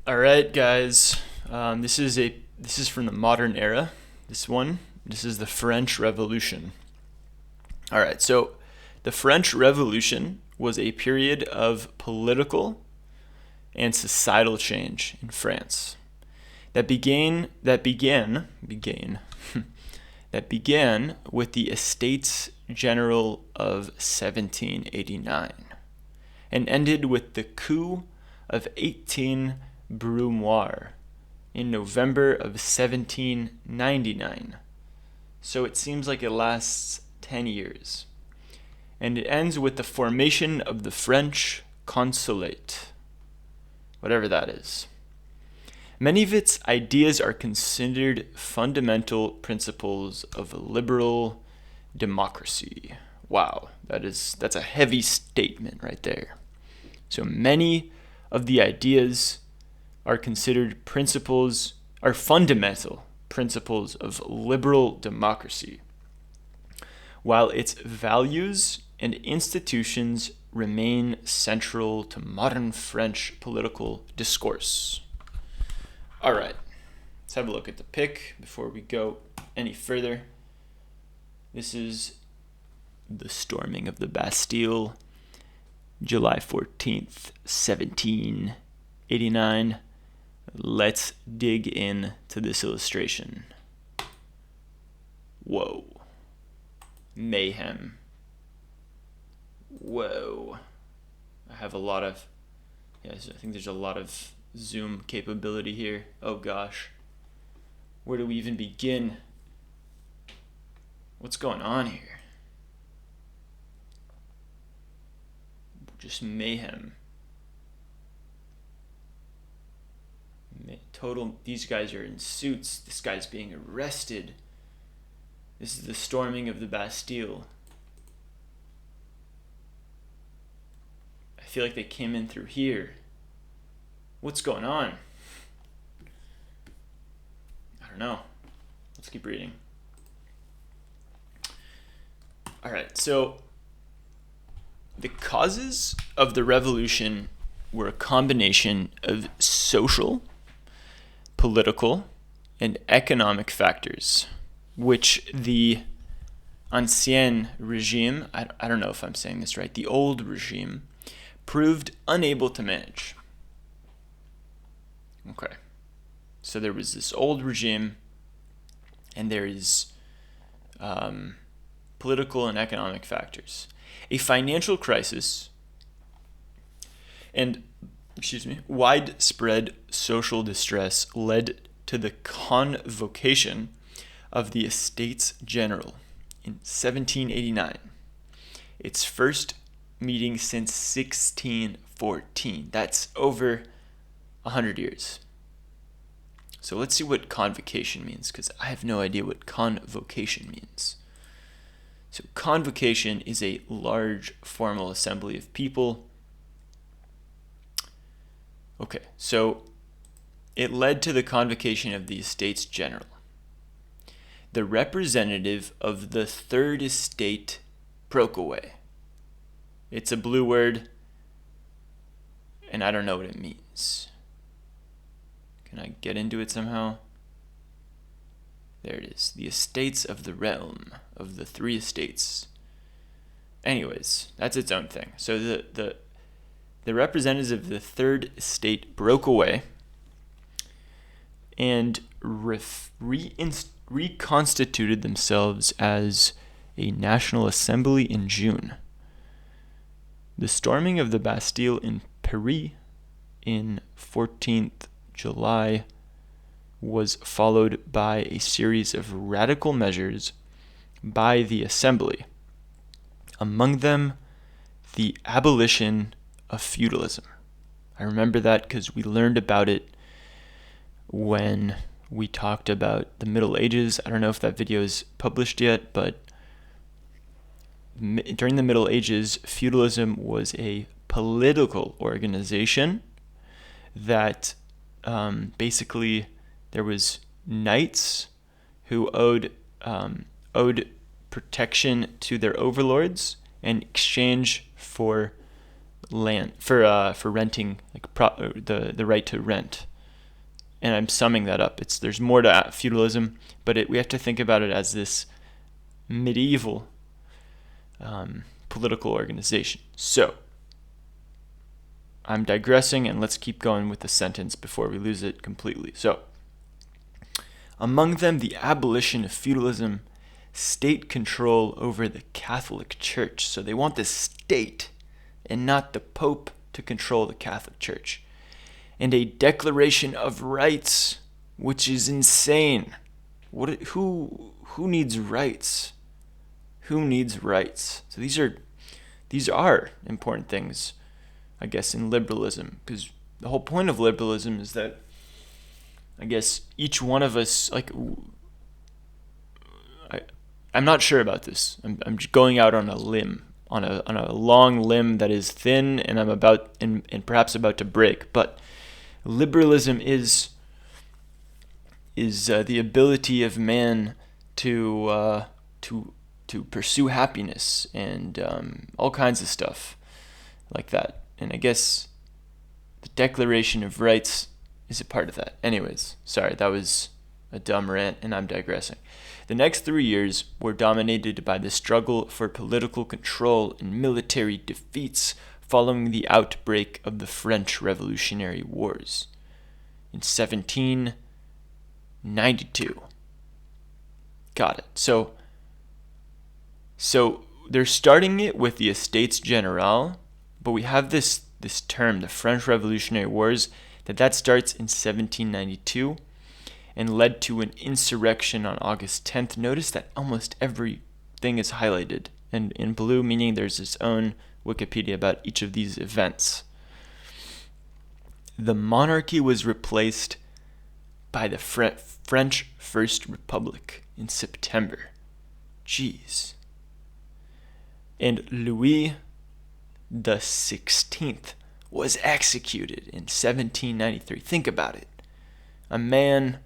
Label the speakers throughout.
Speaker 1: All right, guys. This is from the modern era. This is the French Revolution. All right, so the French Revolution was a period of political and societal change in France that began that began with the Estates General of 1789 and ended with the coup of 18 Brumaire in November of 1799. So it seems like it lasts 10 years. And it ends with the formation of the French Consulate, whatever that is. Many of its ideas are considered fundamental principles of liberal democracy. Wow, that's a heavy statement right there. So many of the ideas are considered fundamental principles of liberal democracy, while its values and institutions remain central to modern French political discourse. All right, let's have a look at the pic before we go any further. This is the storming of the Bastille, July 14th, 1789. Let's dig in to this illustration. Whoa. Mayhem. Whoa. I think there's a lot of zoom capability here. Oh gosh. Where do we even begin? What's going on here? Just mayhem. These guys are in suits. This guy's being arrested. This is the storming of the Bastille. I feel like they came in through here. What's going on? I don't know. Let's keep reading. All right, so the causes of the revolution were a combination of social, political, and economic factors, which the ancien regime, I don't know if I'm saying this right, the old regime, proved unable to manage. Okay, so there was this old regime, and there is political and economic factors. A financial crisis and widespread social distress led to the convocation of the Estates General in 1789, its first meeting since 1614. That's over 100 years. So let's see what convocation means, because I have no idea what convocation means. So convocation is a large formal assembly of people. Okay, so it led to the convocation of the Estates General. The representative of the Third Estate broke away. It's a blue word, and I don't know what it means. Can I get into it somehow? There it is. The estates of the realm of the three estates. Anyways, that's its own thing. So the representatives of the Third Estate broke away and reconstituted themselves as a national assembly in June. The storming of the Bastille in Paris in 14th July was followed by a series of radical measures by the assembly, among them the abolition of feudalism. I remember that because we learned about it when we talked about the Middle Ages. I don't know if that video is published yet, but during the Middle Ages, feudalism was a political organization that basically there was knights who owed protection to their overlords in exchange for land, for renting, like the right to rent. and I'm summing that up. There's more to feudalism, but we have to think about it as this medieval political organization. So, I'm digressing, and let's keep going with the sentence before we lose it completely. So, among them, the abolition of feudalism, state control over the Catholic Church. So they want the state and not the Pope to control the Catholic Church. And a declaration of rights, which is insane. Who needs rights? Who needs rights? So these are important things, I guess, in liberalism, because the whole point of liberalism is that, I guess, each one of us, like, I'm not sure about this. I'm going out on a limb, on a long limb that is thin, and I'm perhaps about to break. But liberalism is the ability of man to pursue happiness and all kinds of stuff like that. And I guess the Declaration of Rights is a part of that. Anyways, sorry, that was a dumb rant, and I'm digressing. The next 3 years were dominated by the struggle for political control and military defeats following the outbreak of the French Revolutionary Wars in 1792. Got it. So they're starting it with the Estates Generale, but we have this term, the French Revolutionary Wars, that starts in 1792 and led to an insurrection on August 10th. Notice that almost everything is highlighted, and in blue, meaning there's its own Wikipedia about each of these events. The monarchy was replaced by the French First Republic in September. Jeez. And Louis the 16th was executed in 1793. Think about it. A man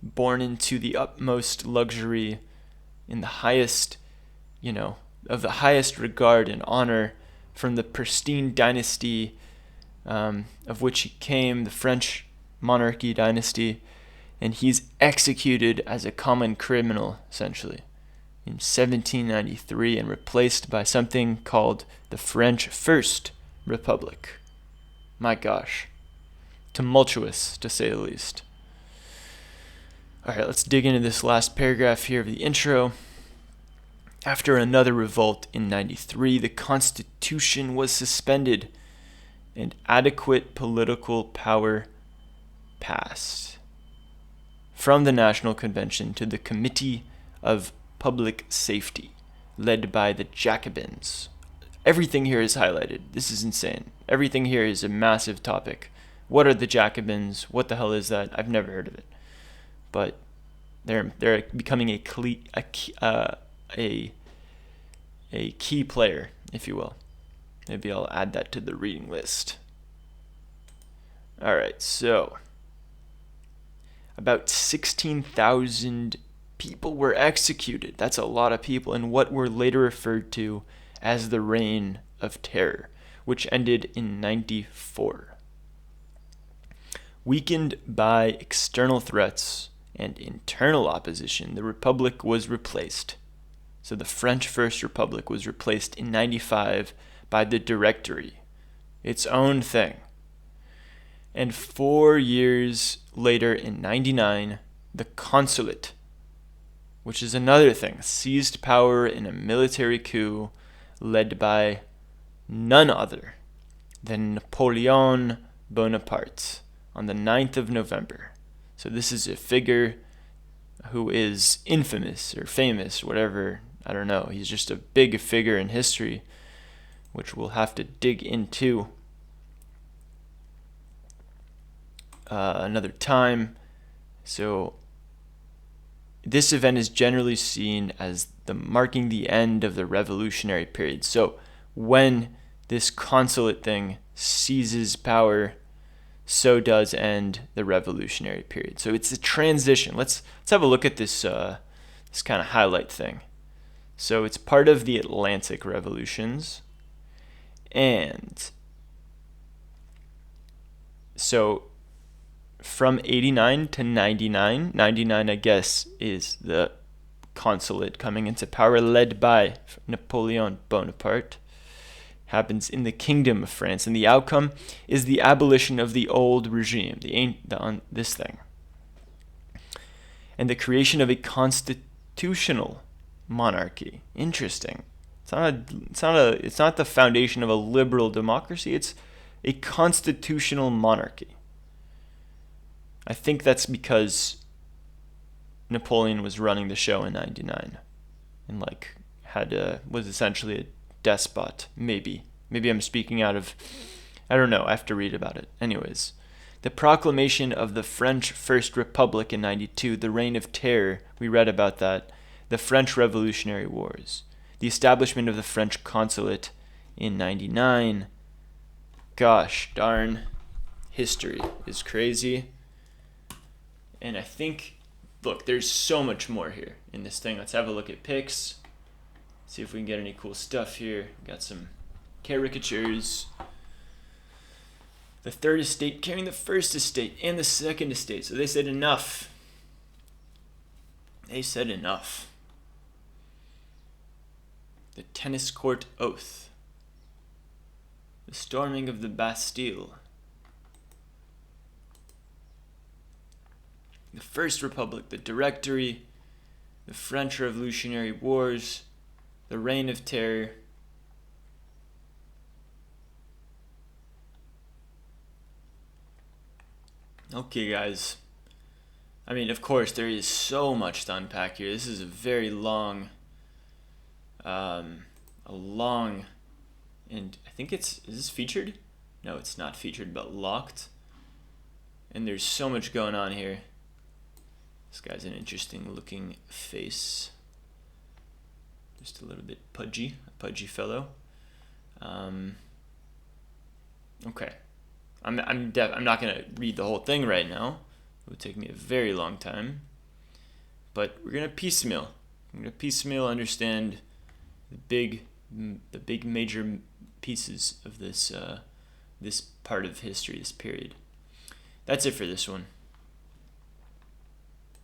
Speaker 1: born into the utmost luxury, in the highest, of the highest regard and honor, from the pristine dynasty of which he came, the French monarchy dynasty, and he's executed as a common criminal, essentially, in 1793, and replaced by something called the French First Republic. My gosh. Tumultuous, to say the least. Alright, let's dig into this last paragraph here of the intro. After another revolt in 93, the Constitution was suspended and adequate political power passed from the National Convention to the Committee of Public Safety, led by the Jacobins. Everything here is highlighted. This is insane. Everything here is a massive topic. What are the Jacobins? What the hell is that? I've never heard of it. But they're becoming a key player, if you will. Maybe I'll add that to the reading list. All right, so about 16,000 people were executed. That's a lot of people in what were later referred to as the Reign of Terror, which ended in 94. Weakened by external threats and internal opposition, the Republic was replaced. So the French First Republic was replaced in 95 by the Directory, its own thing. And 4 years later, in 99, the Consulate, which is another thing, seized power in a military coup led by none other than Napoleon Bonaparte on the 9th of November. So this is a figure who is infamous or famous, whatever, I don't know. He's just a big figure in history, which we'll have to dig into another time. So this event is generally seen as marking the end of the revolutionary period. So when this consulate thing seizes power, so does end the revolutionary period. So it's a transition. Let's have a look at this kind of highlight thing. So it's part of the Atlantic revolutions, and so from 89 to 99. 99, I guess, is the consulate coming into power, led by Napoleon Bonaparte. Happens in the Kingdom of France, and the outcome is the abolition of the old regime, this thing, and the creation of a constitutional monarchy. Interesting. It's not the foundation of a liberal democracy. It's a constitutional monarchy. I think that's because Napoleon was running the show in 99 and was essentially a despot. Maybe I'm speaking out of, I don't know, I have to read about it. Anyways, the proclamation of the French First Republic in 92, the Reign of Terror, we read about that, the French Revolutionary Wars, the establishment of the French Consulate in 99. Gosh darn, history is crazy. And I think, look, there's so much more here in this thing. Let's have a look at pics. See if we can get any cool stuff here. Got some caricatures. The third estate carrying the first estate and the second estate. So they said enough. They said enough. The tennis court oath. The storming of the Bastille. The First Republic, the Directory, the French Revolutionary Wars, the Reign of Terror. Okay, guys. I mean, of course, there is so much to unpack here. This is a very long, and I think is this featured? No, it's not featured, but locked. And there's so much going on here. This guy's an interesting looking face. Just a little bit pudgy, a pudgy fellow. Okay, I'm not gonna read the whole thing right now. It would take me a very long time. But we're gonna piecemeal. I'm gonna piecemeal understand the big major pieces of this this part of history, this period. That's it for this one.